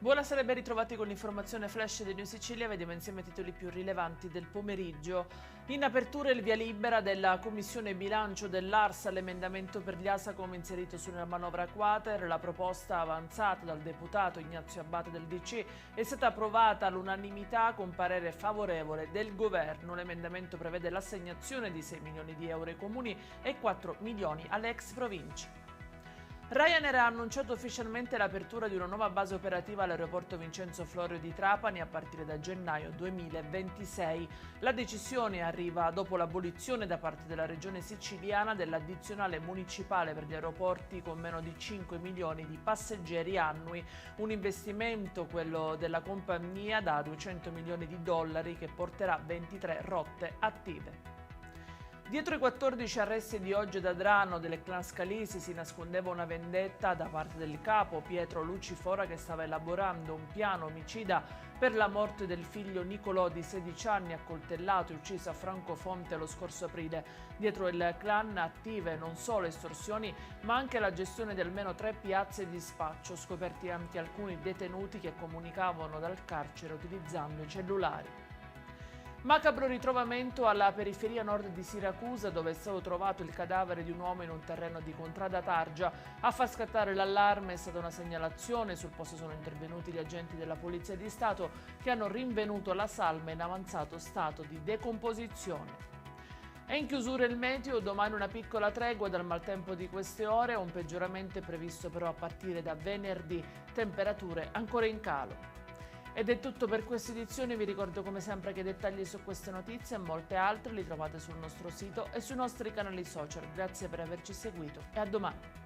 Buonasera e ben ritrovati con l'informazione flash di New Sicilia. Vediamo insieme i titoli più rilevanti del pomeriggio. In apertura il via libera della Commissione Bilancio dell'Ars all'emendamento per gli ASACOM inserito sulla manovra quater. La proposta avanzata dal deputato Ignazio Abbate del DC è stata approvata all'unanimità con parere favorevole del Governo. L'emendamento prevede l'assegnazione di 6 milioni di euro ai comuni e 4 milioni alle ex province. Ryanair ha annunciato ufficialmente l'apertura di una nuova base operativa all'aeroporto Vincenzo Florio di Trapani a partire da gennaio 2026. La decisione arriva dopo l'abolizione da parte della regione siciliana dell'addizionale municipale per gli aeroporti con meno di 5 milioni di passeggeri annui, un investimento, quello della compagnia, da 200 milioni di dollari che porterà 23 rotte attive. Dietro i 14 arresti di oggi ad Adrano del clan Scalisi si nascondeva una vendetta da parte del capo Pietro Lucifora, che stava elaborando un piano omicida per la morte del figlio Nicolò di 16 anni accoltellato e ucciso a Francofonte lo scorso aprile. Dietro il clan attive non solo estorsioni ma anche la gestione di almeno 3 piazze di spaccio, scoperti anche alcuni detenuti che comunicavano dal carcere utilizzando i cellulari. Macabro ritrovamento alla periferia nord di Siracusa, dove è stato trovato il cadavere di un uomo in un terreno di Contrada Targia. A far scattare l'allarme è stata una segnalazione. Sul posto sono intervenuti gli agenti della Polizia di Stato che hanno rinvenuto la salma in avanzato stato di decomposizione. È in chiusura il meteo, domani una piccola tregua dal maltempo di queste ore, un peggioramento è previsto però a partire da venerdì, temperature ancora in calo. Ed è tutto per questa edizione. Vi ricordo come sempre che i dettagli su queste notizie e molte altre li trovate sul nostro sito e sui nostri canali social. Grazie per averci seguito e a domani.